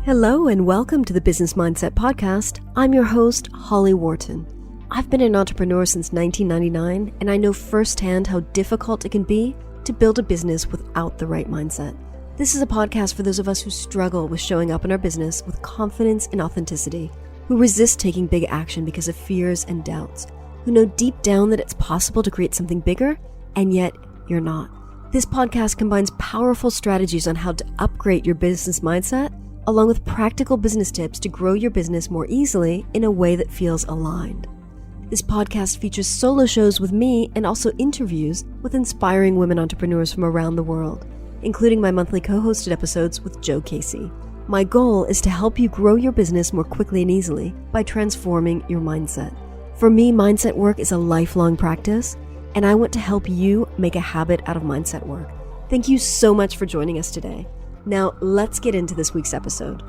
Hello and welcome to the Business Mindset Podcast. I'm your host, Holly Worton. I've been an entrepreneur since 1999, and I know firsthand how difficult it can be to build a business without the right mindset. This is a podcast for those of us who struggle with showing up in our business with confidence and authenticity, who resist taking big action because of fears and doubts, who know deep down that it's possible to create something bigger, and yet you're not. This podcast combines powerful strategies on how to upgrade your business mindset, along with practical business tips to grow your business more easily in a way that feels aligned. This podcast features solo shows with me and also interviews with inspiring women entrepreneurs from around the world, including my monthly co-hosted episodes with Joe Casey. My goal is to help you grow your business more quickly and easily by transforming your mindset. For me, mindset work is a lifelong practice, and I want to help you make a habit out of mindset work. Thank you so much for joining us today. Now, let's get into this week's episode.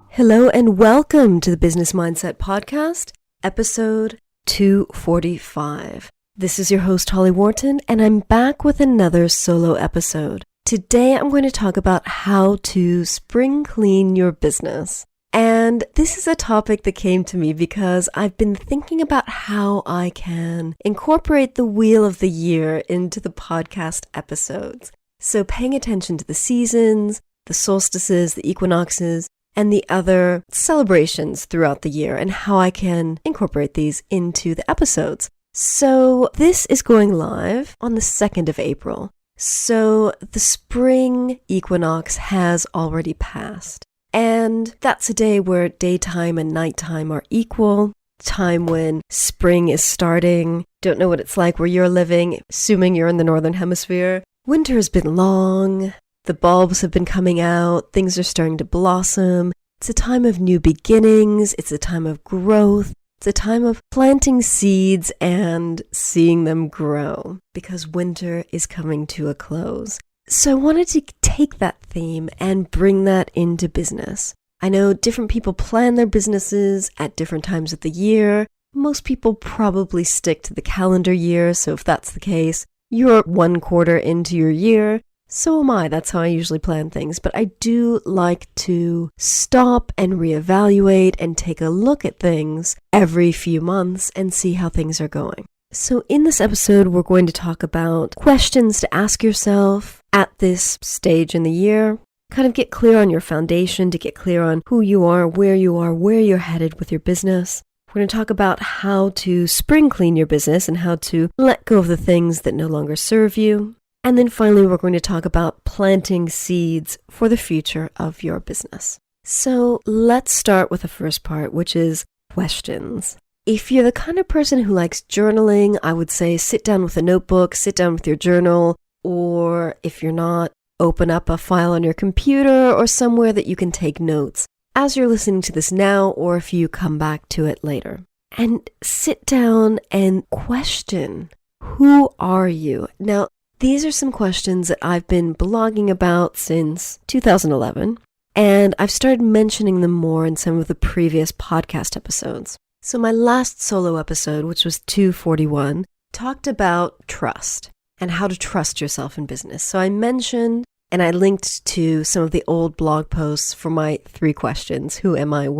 Hello and welcome to the Business Mindset Podcast, episode 245. This is your host, Holly Worton, and I'm back with another solo episode. Today, I'm going to talk about how to spring clean your business. And this is a topic that came to me because I've been thinking about how I can incorporate the wheel of the year into the podcast episodes. So paying attention to the seasons, the solstices, the equinoxes, and the other celebrations throughout the year and how I can incorporate these into the episodes. So this is going live on the 2nd of April. So the spring equinox has already passed. And that's a day where daytime and nighttime are equal. Time when spring is starting. Don't know what it's like where you're living, assuming you're in the northern hemisphere. Winter has been long, the bulbs have been coming out, things are starting to blossom. It's a time of new beginnings, it's a time of growth, it's a time of planting seeds and seeing them grow because winter is coming to a close. So I wanted to take that theme and bring that into business. I know different people plan their businesses at different times of the year. Most people probably stick to the calendar year, so if that's the case, you're 1 quarter into your year, so am I. That's how I usually plan things. But I do like to stop and reevaluate and take a look at things every few months and see how things are going. So in this episode, we're going to talk about questions to ask yourself at this stage in the year. Kind of get clear on your foundation, to get clear on who you are, where you're headed with your business. We're going to talk about how to spring clean your business and how to let go of the things that no longer serve you. And then finally, we're going to talk about planting seeds for the future of your business. So let's start with the first part, which is questions. If you're the kind of person who likes journaling, I would say sit down with a notebook, sit down with your journal, or if you're not, open up a file on your computer or somewhere that you can take notes as you're listening to this now, or if you come back to it later. And sit down and question, who are you? Now, these are some questions that I've been blogging about since 2011, and I've started mentioning them more in some of the previous podcast episodes. So my last solo episode, which was 241, talked about trust and how to trust yourself in business. So I mentioned and I linked to some of the old blog posts for my 3 questions. Who am I, and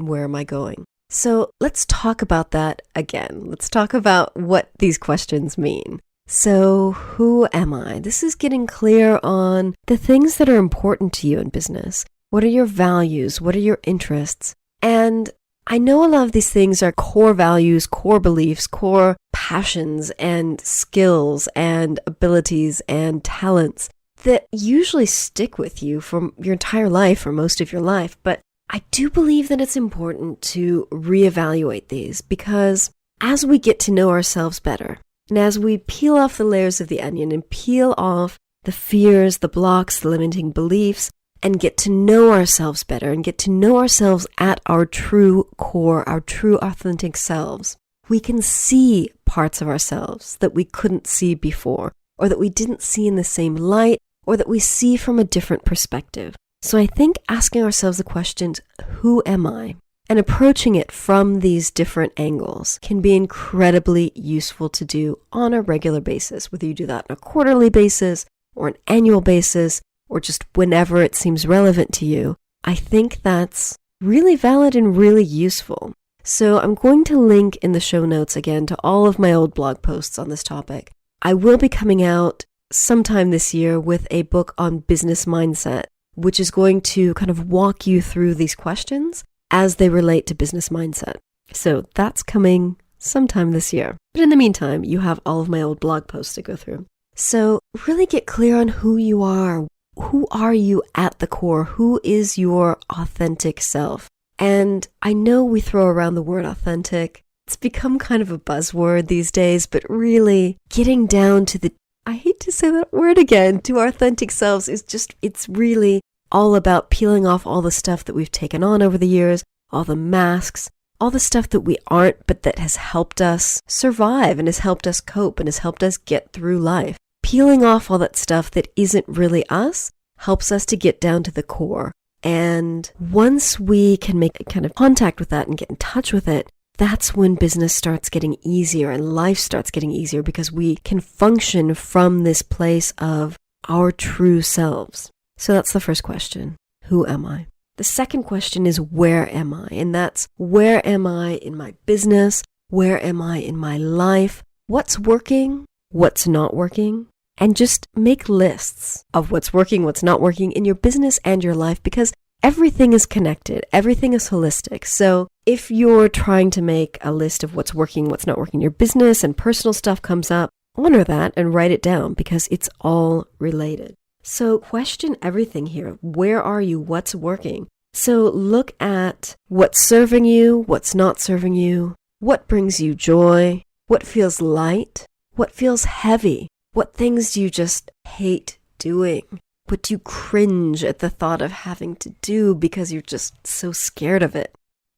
where am I going? So let's talk about that again. Let's talk about what these questions mean. So who am I? This is getting clear on the things that are important to you in business. What are your values? What are your interests? And I know a lot of these things are core values, core beliefs, core passions and skills and abilities and talents that usually stick with you for your entire life or most of your life. But I do believe that it's important to reevaluate these because as we get to know ourselves better and as we peel off the layers of the onion and peel off the fears, the blocks, the limiting beliefs, and get to know ourselves better and get to know ourselves at our true core, our true authentic selves, we can see parts of ourselves that we couldn't see before or that we didn't see in the same light or that we see from a different perspective. So I think asking ourselves the questions, who am I? And approaching it from these different angles can be incredibly useful to do on a regular basis, whether you do that on a quarterly basis or an annual basis, or just whenever it seems relevant to you. I think that's really valid and really useful. So I'm going to link in the show notes again to all of my old blog posts on this topic. I will be coming out sometime this year with a book on business mindset, which is going to kind of walk you through these questions as they relate to business mindset. So that's coming sometime this year. But in the meantime, you have all of my old blog posts to go through. So really get clear on who you are. Who are you at the core? Who is your authentic self? And I know we throw around the word authentic. It's become kind of a buzzword these days, but really getting down to I hate to say that word again, to our authentic selves it's really all about peeling off all the stuff that we've taken on over the years, all the masks, all the stuff that we aren't, but that has helped us survive and has helped us cope and has helped us get through life. Peeling off all that stuff that isn't really us helps us to get down to the core. And once we can make kind of contact with that and get in touch with it, that's when business starts getting easier and life starts getting easier because we can function from this place of our true selves. So that's the first question. Who am I? The second question is, where am I? And that's, where am I in my business? Where am I in my life? What's working? What's not working? And just make lists of what's working, what's not working in your business and your life, because everything is connected. Everything is holistic. So if you're trying to make a list of what's working, what's not working in your business and personal stuff comes up, honor that and write it down because it's all related. So question everything here. Where are you? What's working? So look at what's serving you, what's not serving you, what brings you joy, what feels light, what feels heavy. What things do you just hate doing? What do you cringe at the thought of having to do because you're just so scared of it?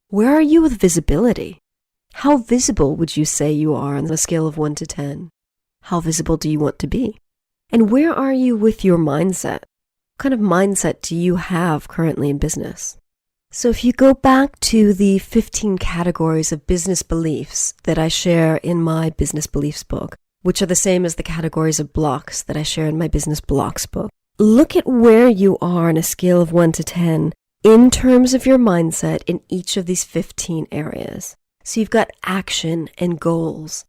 Where are you with visibility? How visible would you say you are on a scale of 1 to 10? How visible do you want to be? And where are you with your mindset? What kind of mindset do you have currently in business? So if you go back to the 15 categories of business beliefs that I share in my business beliefs book, which are the same as the categories of blocks that I share in my business blocks book. Look at where you are on a scale of 1 to 10 in terms of your mindset in each of these 15 areas. So you've got action and goals.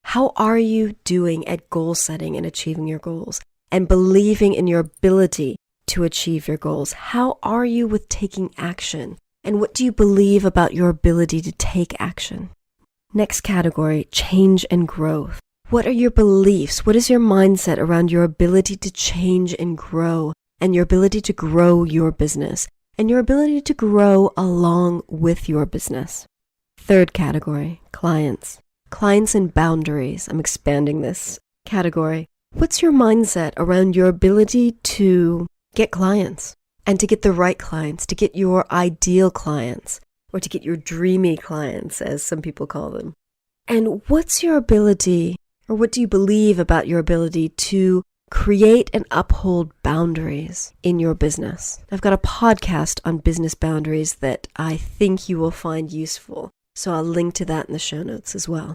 How are you doing at goal setting and achieving your goals and believing in your ability to achieve your goals? How are you with taking action? And what do you believe about your ability to take action? Next category, change and growth. What are your beliefs? What is your mindset around your ability to change and grow, and your ability to grow your business, and your ability to grow along with your business? Third category, clients. Clients and boundaries. I'm expanding this category. What's your mindset around your ability to get clients, and to get the right clients, to get your ideal clients, or to get your dreamy clients, as some people call them? And what's your ability, or what do you believe about your ability to create and uphold boundaries in your business? I've got a podcast on business boundaries that I think you will find useful, so I'll link to that in the show notes as well.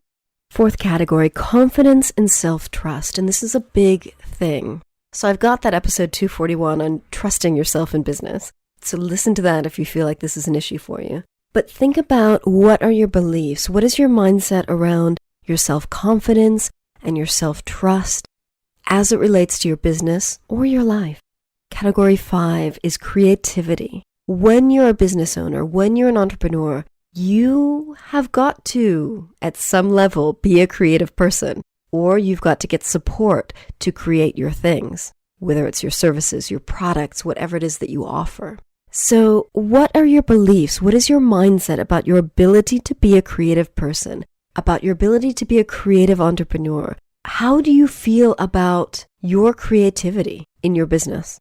Fourth category, confidence and self-trust, and this is a big thing. So I've got that episode 241 on trusting yourself in business, so listen to that if you feel like this is an issue for you. But think about, what are your beliefs? What is your mindset around your self-confidence and your self-trust as it relates to your business or your life? Category 5 is creativity. When you're a business owner, when you're an entrepreneur, you have got to, at some level, be a creative person, or you've got to get support to create your things, whether it's your services, your products, whatever it is that you offer. So what are your beliefs? What is your mindset about your ability to be a creative person, about your ability to be a creative entrepreneur? How do you feel about your creativity in your business?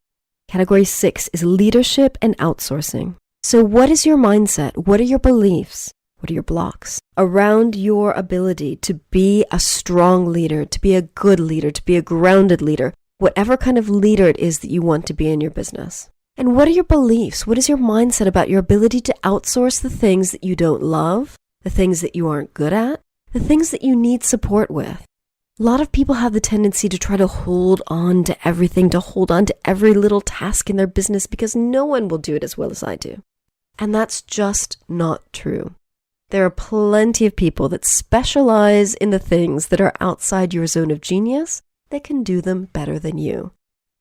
Category 6 is leadership and outsourcing. So what is your mindset? What are your beliefs? What are your blocks around your ability to be a strong leader, to be a good leader, to be a grounded leader, whatever kind of leader it is that you want to be in your business? And what are your beliefs? What is your mindset about your ability to outsource the things that you don't love, the things that you aren't good at, the things that you need support with? A lot of people have the tendency to try to hold on to everything, to hold on to every little task in their business because no one will do it as well as I do. And that's just not true. There are plenty of people that specialize in the things that are outside your zone of genius that can do them better than you.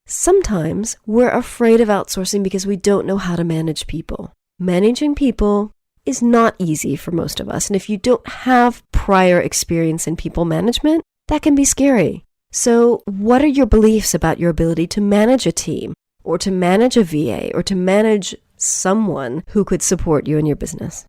Sometimes we're afraid of outsourcing because we don't know how to manage people. Managing people is not easy for most of us. And if you don't have prior experience in people management, that can be scary. So what are your beliefs about your ability to manage a team or to manage a VA or to manage someone who could support you in your business?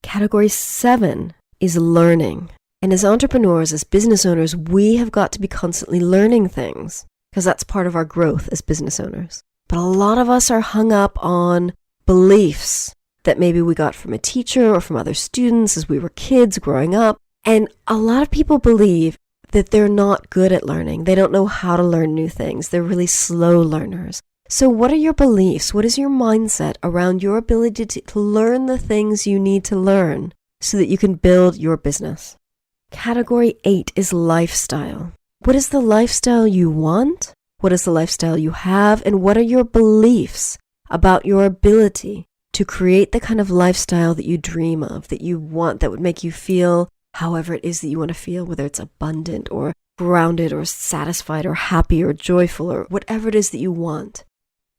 Category 7 is learning. And as entrepreneurs, as business owners, we have got to be constantly learning things because that's part of our growth as business owners. But a lot of us are hung up on beliefs that maybe we got from a teacher or from other students as we were kids growing up. And a lot of people believe that they're not good at learning. They don't know how to learn new things. They're really slow learners. So what are your beliefs? What is your mindset around your ability to learn the things you need to learn so that you can build your business? Category 8 is lifestyle. What is the lifestyle you want? What is the lifestyle you have? And what are your beliefs about your ability to create the kind of lifestyle that you dream of, that you want, that would make you feel however it is that you want to feel, whether it's abundant or grounded or satisfied or happy or joyful or whatever it is that you want.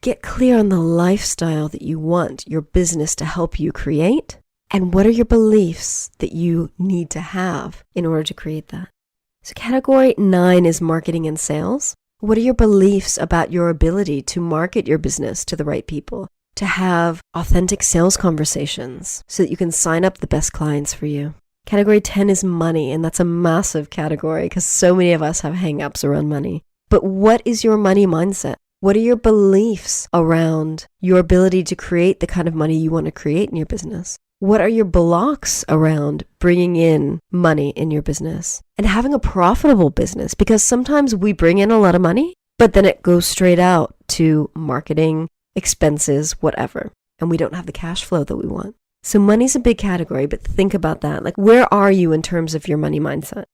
Get clear on the lifestyle that you want your business to help you create, and what are your beliefs that you need to have in order to create that. So category 9 is marketing and sales. What are your beliefs about your ability to market your business to the right people, to have authentic sales conversations so that you can sign up the best clients for you? Category 10 is money, and that's a massive category because so many of us have hang-ups around money. But what is your money mindset? What are your beliefs around your ability to create the kind of money you want to create in your business? What are your blocks around bringing in money in your business and having a profitable business? Because sometimes we bring in a lot of money, but then it goes straight out to marketing, expenses, whatever, and we don't have the cash flow that we want. So money's a big category, but think about that. Like, where are you in terms of your money mindset?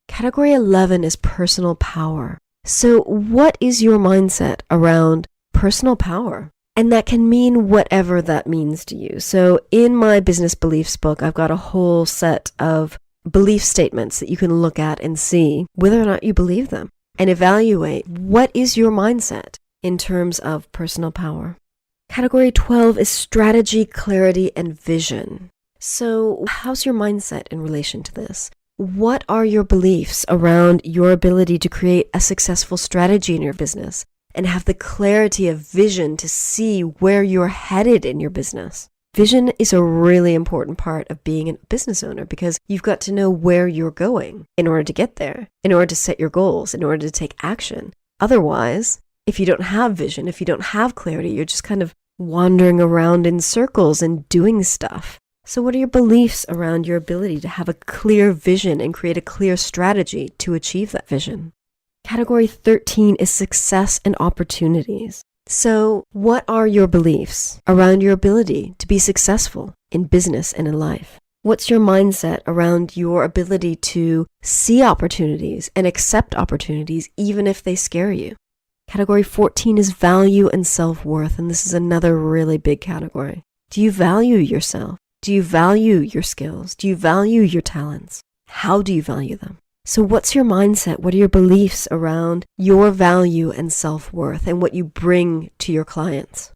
Category 11 is personal power. So what is your mindset around personal power? And that can mean whatever that means to you. So in my business beliefs book, I've got a whole set of belief statements that you can look at and see whether or not you believe them and evaluate what is your mindset in terms of personal power. Category 12 is strategy, clarity, and vision. So how's your mindset in relation to this? What are your beliefs around your ability to create a successful strategy in your business and have the clarity of vision to see where you're headed in your business? Vision is a really important part of being a business owner because you've got to know where you're going in order to get there, in order to set your goals, in order to take action. Otherwise, if you don't have vision, if you don't have clarity, you're just kind of wandering around in circles and doing stuff. So what are your beliefs around your ability to have a clear vision and create a clear strategy to achieve that vision? Category 13 is success and opportunities. So what are your beliefs around your ability to be successful in business and in life? What's your mindset around your ability to see opportunities and accept opportunities even if they scare you? Category 14 is value and self-worth, and this is another really big category. Do you value yourself? Do you value your skills? Do you value your talents? How do you value them? So what's your mindset? What are your beliefs around your value and self-worth and what you bring to your clients?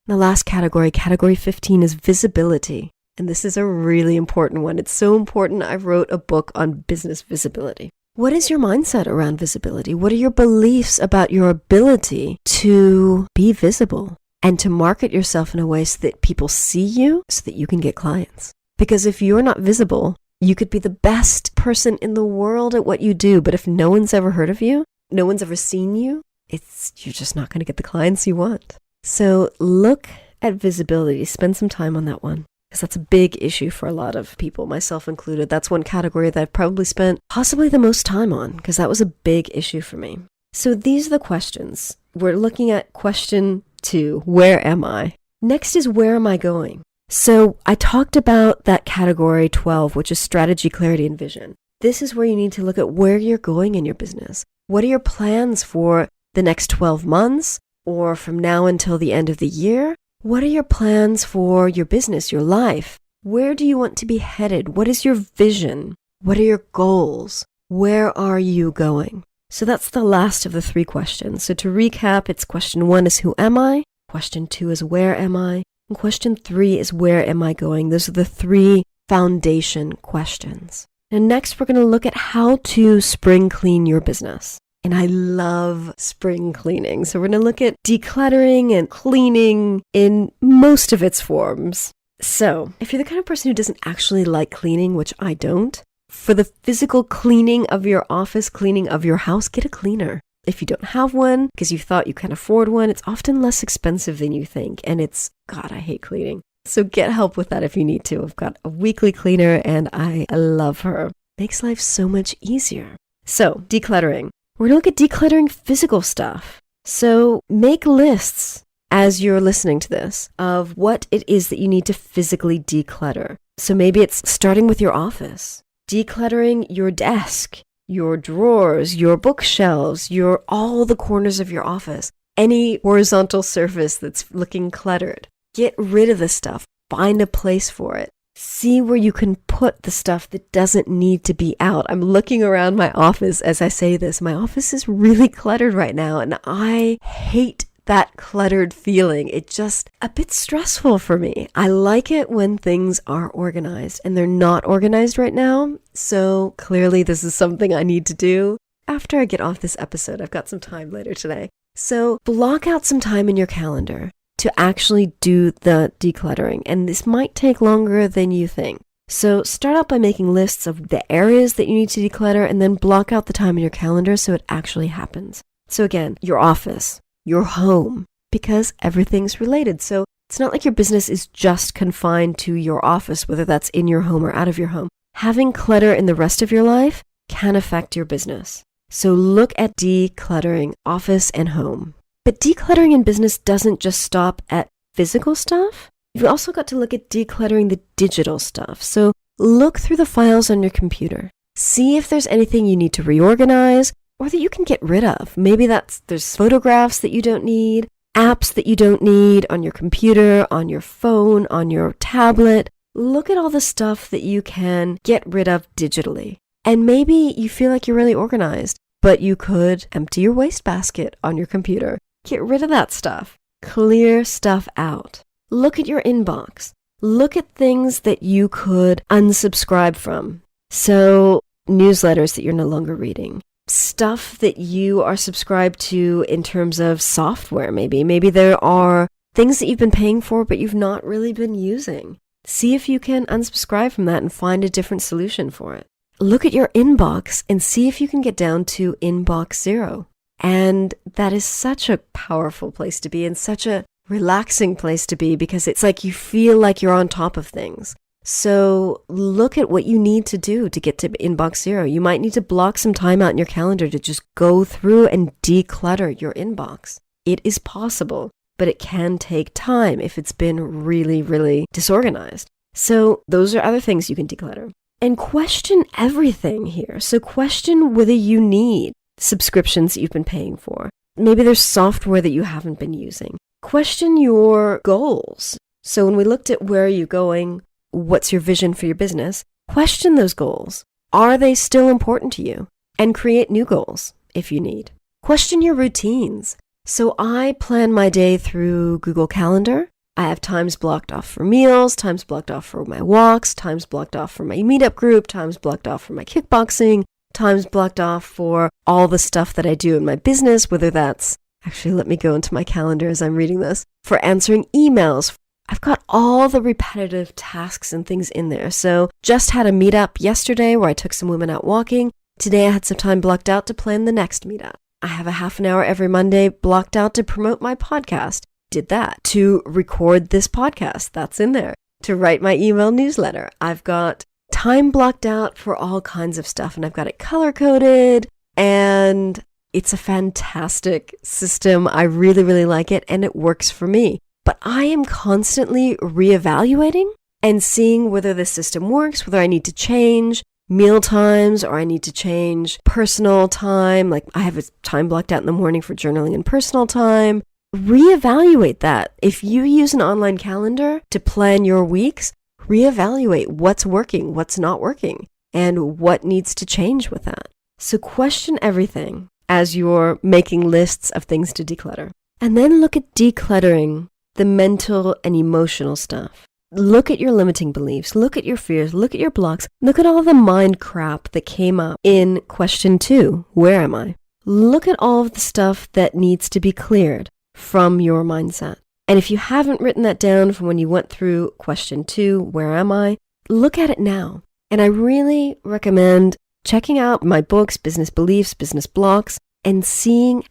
The last category, category 15, is visibility. And this is a really important one. It's so important I wrote a book on business visibility. What is your mindset around visibility? What are your beliefs about your ability to be visible and to market yourself in a way so that people see you so that you can get clients? Because if you're not visible, you could be the best person in the world at what you do, but if no one's ever heard of you, no one's ever seen you, you're just not going to get the clients you want. So look at visibility. Spend some time on that one, because that's a big issue for a lot of people, myself included. That's one category that I've probably spent possibly the most time on, because that was a big issue for me. So these are the questions. We're looking at question 2, where am I? Next is, where am I going? So I talked about that category 12, which is strategy, clarity, and vision. This is where you need to look at where you're going in your business. What are your plans for the next 12 months or from now until the end of the year? What are your plans for your business, your life? Where do you want to be headed? What is your vision? What are your goals? Where are you going? So that's the last of the 3 questions. So to recap, it's question 1 is who am I? Question 2 is where am I? And question 3 is where am I going? Those are the 3 foundation questions. And next we're going to look at how to spring clean your business. And I love spring cleaning. So we're going to look at decluttering and cleaning in most of its forms. So if you're the kind of person who doesn't actually like cleaning, which I don't, for the physical cleaning of your office, cleaning of your house, get a cleaner. If you don't have one, because you thought you can afford one, it's often less expensive than you think. And God, I hate cleaning. So get help with that if you need to. I've got a weekly cleaner and I love her. Makes life so much easier. So decluttering. We're going to look at decluttering physical stuff. So make lists as you're listening to this of what it is that you need to physically declutter. So maybe it's starting with your office, decluttering your desk, your drawers, your bookshelves, all the corners of your office, any horizontal surface that's looking cluttered. Get rid of the stuff. Find a place for it. See where you can put the stuff that doesn't need to be out. I'm looking around my office as I say this. My office is really cluttered right now, and I hate that cluttered feeling. It's just a bit stressful for me. I like it when things are organized, and they're not organized right now. So clearly this is something I need to do after I get off this episode. I've got some time later today. So block out some time in your calendar to actually do the decluttering. And this might take longer than you think. So start out by making lists of the areas that you need to declutter and then block out the time in your calendar so it actually happens. So again, your office, your home, because everything's related. So it's not like your business is just confined to your office, whether that's in your home or out of your home. Having clutter in the rest of your life can affect your business. So look at decluttering office and home. But decluttering in business doesn't just stop at physical stuff. You've also got to look at decluttering the digital stuff. So look through the files on your computer. See if there's anything you need to reorganize or that you can get rid of. Maybe there's photographs that you don't need, apps that you don't need on your computer, on your phone, on your tablet. Look at all the stuff that you can get rid of digitally. And maybe you feel like you're really organized, but you could empty your wastebasket on your computer. Get rid of that stuff. Clear stuff out. Look at your inbox. Look at things that you could unsubscribe from. So newsletters that you're no longer reading. Stuff that you are subscribed to in terms of software maybe. Maybe there are things that you've been paying for but you've not really been using. See if you can unsubscribe from that and find a different solution for it. Look at your inbox and see if you can get down to inbox 0. And that is such a powerful place to be and such a relaxing place to be because it's like you feel like you're on top of things. So look at what you need to do to get to inbox 0. You might need to block some time out in your calendar to just go through and declutter your inbox. It is possible, but it can take time if it's been really, really disorganized. So those are other things you can declutter. And question everything here. So question whether you need subscriptions that you've been paying for. Maybe there's software that you haven't been using. Question your goals. So when we looked at where are you going, what's your vision for your business, question those goals. Are they still important to you? And create new goals if you need. Question your routines. So I plan my day through Google Calendar. I have times blocked off for meals, times blocked off for my walks, times blocked off for my meetup group, times blocked off for my kickboxing, times blocked off for all the stuff that I do in my business, whether that's, actually let me go into my calendar as I'm reading this, for answering emails. I've got all the repetitive tasks and things in there. So just had a meetup yesterday where I took some women out walking. Today I had some time blocked out to plan the next meetup. I have a half an hour every Monday blocked out to promote my podcast. Did that. To record this podcast. That's in there. To write my email newsletter. I've got time blocked out for all kinds of stuff and I've got it color coded and it's a fantastic system. I really, really like it and it works for me. But I am constantly reevaluating and seeing whether the system works, whether I need to change. meal times, or I need to change personal time. Like I have a time blocked out in the morning for journaling and personal time. Reevaluate that. If you use an online calendar to plan your weeks, reevaluate what's working, what's not working, and what needs to change with that. So question everything as you're making lists of things to declutter. And then look at decluttering the mental and emotional stuff. Look at your limiting beliefs, look at your fears, look at your blocks, look at all the mind crap that came up in question 2, where am I? Look at all of the stuff that needs to be cleared from your mindset. And if you haven't written that down from when you went through question 2, where am I? Look at it now. And I really recommend checking out my books, Business Beliefs, Business Blocks, and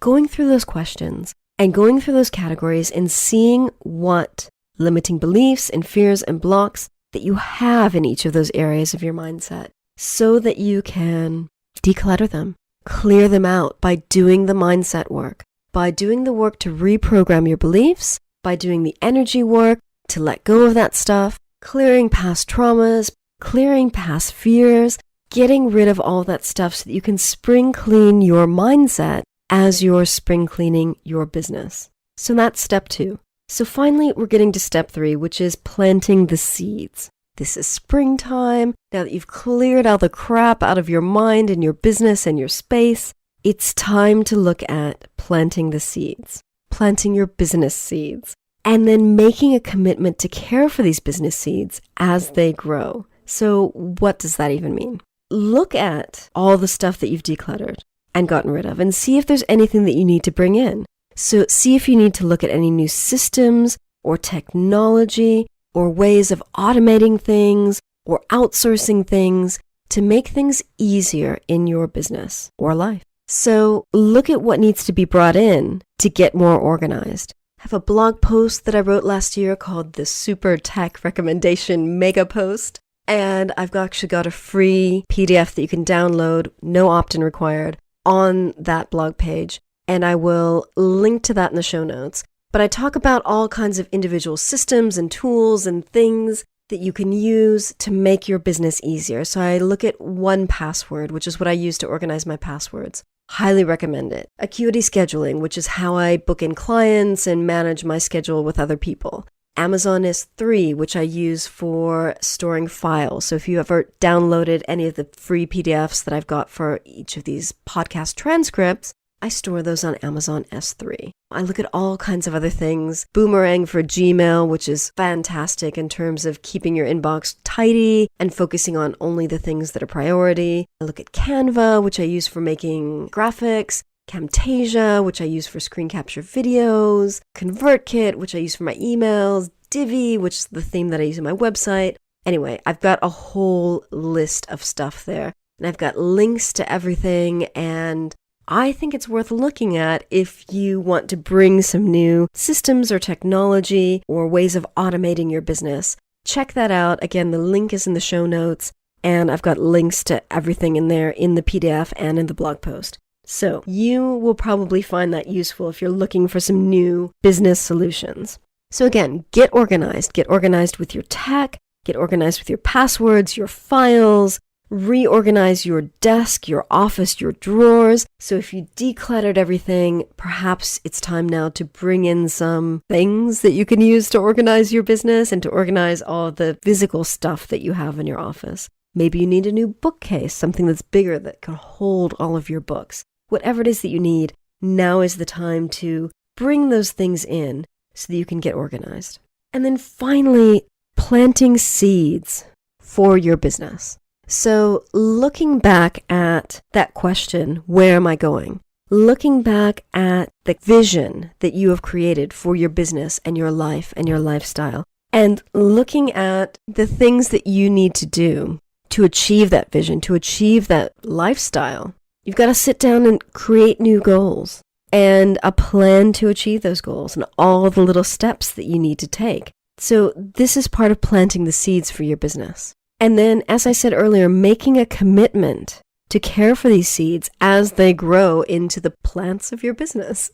going through those questions and going through those categories and seeing what limiting beliefs and fears and blocks that you have in each of those areas of your mindset so that you can declutter them, clear them out by doing the mindset work, by doing the work to reprogram your beliefs, by doing the energy work to let go of that stuff, clearing past traumas, clearing past fears, getting rid of all that stuff so that you can spring clean your mindset as you're spring cleaning your business. So that's step 2. So finally, we're getting to step 3, which is planting the seeds. This is springtime. Now that you've cleared all the crap out of your mind and your business and your space, it's time to look at planting the seeds, planting your business seeds, and then making a commitment to care for these business seeds as they grow. So what does that even mean? Look at all the stuff that you've decluttered and gotten rid of and see if there's anything that you need to bring in. So see if you need to look at any new systems or technology or ways of automating things or outsourcing things to make things easier in your business or life. So look at what needs to be brought in to get more organized. I have a blog post that I wrote last year called the Super Tech Recommendation Mega Post. And I've actually got a free PDF that you can download, no opt-in required, on that blog page. And I will link to that in the show notes. But I talk about all kinds of individual systems and tools and things that you can use to make your business easier. So I look at 1Password, which is what I use to organize my passwords. Highly recommend it. Acuity scheduling, which is how I book in clients and manage my schedule with other people. Amazon S3, which I use for storing files. So if you ever downloaded any of the free PDFs that I've got for each of these podcast transcripts, I store those on Amazon S3. I look at all kinds of other things. Boomerang for Gmail, which is fantastic in terms of keeping your inbox tidy and focusing on only the things that are priority. I look at Canva, which I use for making graphics. Camtasia, which I use for screen capture videos. ConvertKit, which I use for my emails. Divi, which is the theme that I use on my website. Anyway, I've got a whole list of stuff there. And I've got links to everything, and I think it's worth looking at if you want to bring some new systems or technology or ways of automating your business. Check that out. Again, the link is in the show notes, and I've got links to everything in there in the PDF and in the blog post. So you will probably find that useful if you're looking for some new business solutions. So again, get organized. Get organized with your tech, get organized with your passwords, your files. Reorganize your desk, your office, your drawers. So if you decluttered everything, perhaps it's time now to bring in some things that you can use to organize your business and to organize all the physical stuff that you have in your office. Maybe you need a new bookcase, something that's bigger that can hold all of your books. Whatever it is that you need, now is the time to bring those things in so that you can get organized. And then finally, planting seeds for your business. So looking back at that question, where am I going? Looking back at the vision that you have created for your business and your life and your lifestyle, and looking at the things that you need to do to achieve that vision, to achieve that lifestyle. You've got to sit down and create new goals and a plan to achieve those goals and all the little steps that you need to take. So this is part of planting the seeds for your business. And then, as I said earlier, making a commitment to care for these seeds as they grow into the plants of your business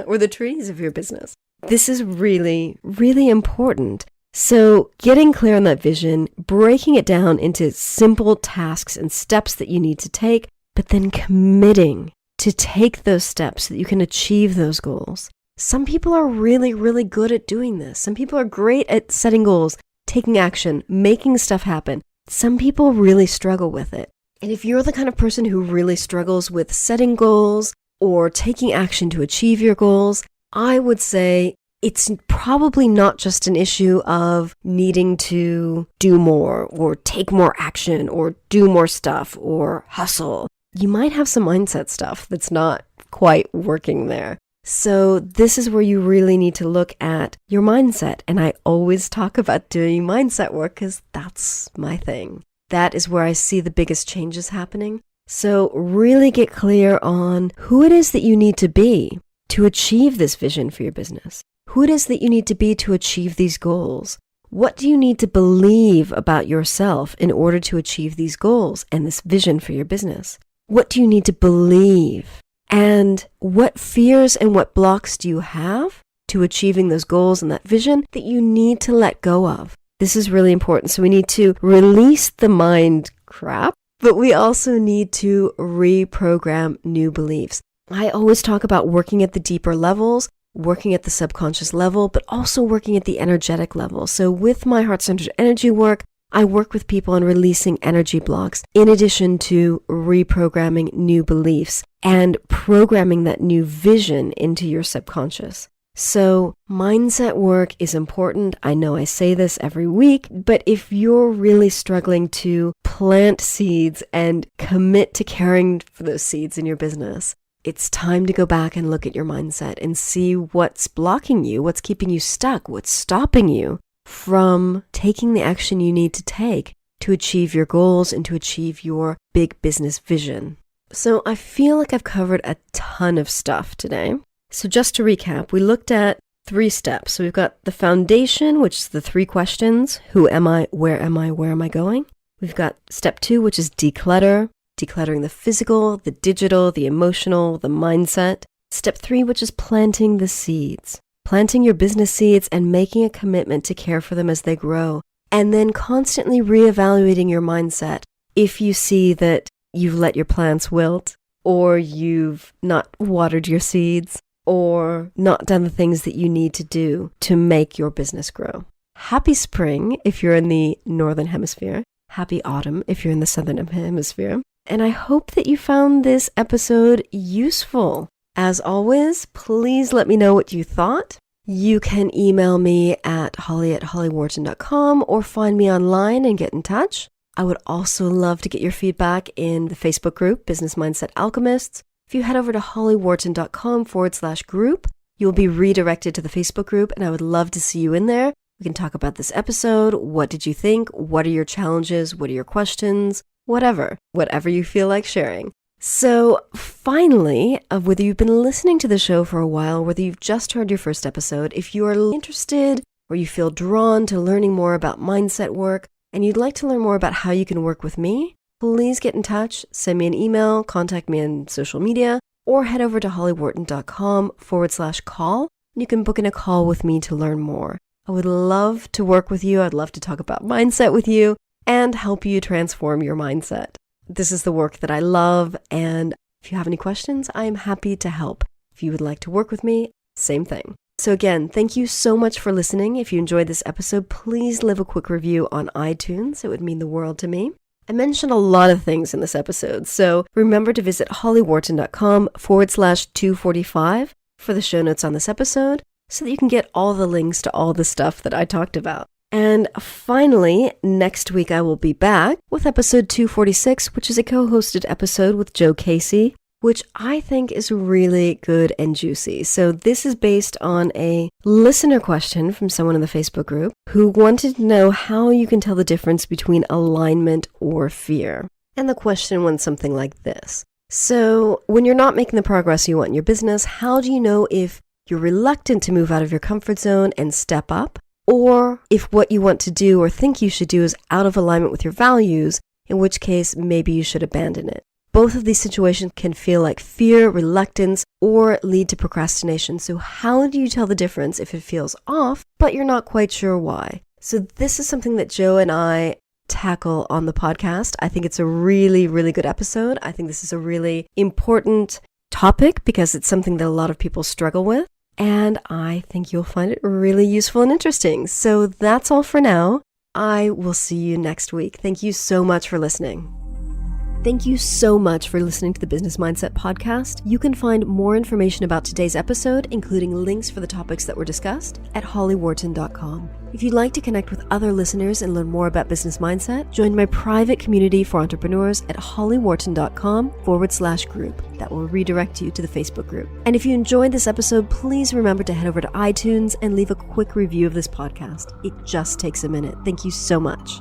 or the trees of your business. This is really, really important So getting clear on that vision, breaking it down into simple tasks and steps that you need to take, but then committing to take those steps so that you can achieve those goals. Some people are really, really good at doing this. Some people are great at setting goals, taking action, making stuff happen. Some people really struggle with it. And if you're the kind of person who really struggles with setting goals or taking action to achieve your goals, I would say it's probably not just an issue of needing to do more or take more action or do more stuff or hustle. You might have some mindset stuff that's not quite working there. So this is where you really need to look at your mindset. And I always talk about doing mindset work because that's my thing. That is where I see the biggest changes happening. So really get clear on who it is that you need to be to achieve this vision for your business. Who it is that you need to be to achieve these goals. What do you need to believe about yourself in order to achieve these goals and this vision for your business? What do you need to believe? And what fears and what blocks do you have to achieving those goals and that vision that you need to let go of? This is really important. So we need to release the mind crap, but we also need to reprogram new beliefs. I always talk about working at the deeper levels, working at the subconscious level, but also working at the energetic level. So with my heart-centered energy work, I work with people on releasing energy blocks in addition to reprogramming new beliefs and programming that new vision into your subconscious. So mindset work is important. I know I say this every week, but if you're really struggling to plant seeds and commit to caring for those seeds in your business, it's time to go back and look at your mindset and see what's blocking you, what's keeping you stuck, what's stopping you from taking the action you need to take to achieve your goals and to achieve your big business vision. So I feel like I've covered a ton of stuff today. So just to recap, we looked at 3 steps. So we've got the foundation, which is the 3 questions. Who am I? Where am I? Where am I going? We've got step 2, which is declutter, decluttering the physical, the digital, the emotional, the mindset. Step 3, which is planting the seeds. Planting your business seeds and making a commitment to care for them as they grow. And then constantly reevaluating your mindset if you see that you've let your plants wilt, or you've not watered your seeds, or not done the things that you need to do to make your business grow. Happy spring if you're in the northern hemisphere. Happy autumn if you're in the southern hemisphere. And I hope that you found this episode useful. As always, please let me know what you thought. You can email me at holly@hollyworton.com or find me online and get in touch. I would also love to get your feedback in the Facebook group, Business Mindset Alchemists. If you head over to hollyworton.com/group, you'll be redirected to the Facebook group, and I would love to see you in there. We can talk about this episode. What did you think? What are your challenges? What are your questions? Whatever you feel like sharing. So finally, whether you've been listening to the show for a while, whether you've just heard your first episode, if you are interested or you feel drawn to learning more about mindset work and you'd like to learn more about how you can work with me, please get in touch, send me an email, contact me on social media, or head over to hollyworton.com/call. You can book in a call with me to learn more. I would love to work with you. I'd love to talk about mindset with you and help you transform your mindset. This is the work that I love, and if you have any questions, I am happy to help. If you would like to work with me, same thing. So again, thank you so much for listening. If you enjoyed this episode, please leave a quick review on iTunes. It would mean the world to me. I mentioned a lot of things in this episode, so remember to visit hollyworton.com/245 for the show notes on this episode so that you can get all the links to all the stuff that I talked about. And finally, next week I will be back with episode 246, which is a co-hosted episode with Joe Casey, which I think is really good and juicy. So this is based on a listener question from someone in the Facebook group who wanted to know how you can tell the difference between alignment or fear. And the question went something like this. So when you're not making the progress you want in your business, how do you know if you're reluctant to move out of your comfort zone and step up? Or if what you want to do or think you should do is out of alignment with your values, in which case maybe you should abandon it. Both of these situations can feel like fear, reluctance, or lead to procrastination. So how do you tell the difference if it feels off, but you're not quite sure why? So this is something that Joe and I tackle on the podcast. I think it's a really, really good episode. I think this is a really important topic because it's something that a lot of people struggle with. And I think you'll find it really useful and interesting. So that's all for now. I will see you next week. Thank you so much for listening. Thank you so much for listening to the Business Mindset Podcast. You can find more information about today's episode, including links for the topics that were discussed, at hollywworton.com. If you'd like to connect with other listeners and learn more about business mindset, join my private community for entrepreneurs at hollywworton.com/group. That will redirect you to the Facebook group. And if you enjoyed this episode, please remember to head over to iTunes and leave a quick review of this podcast. It just takes a minute. Thank you so much.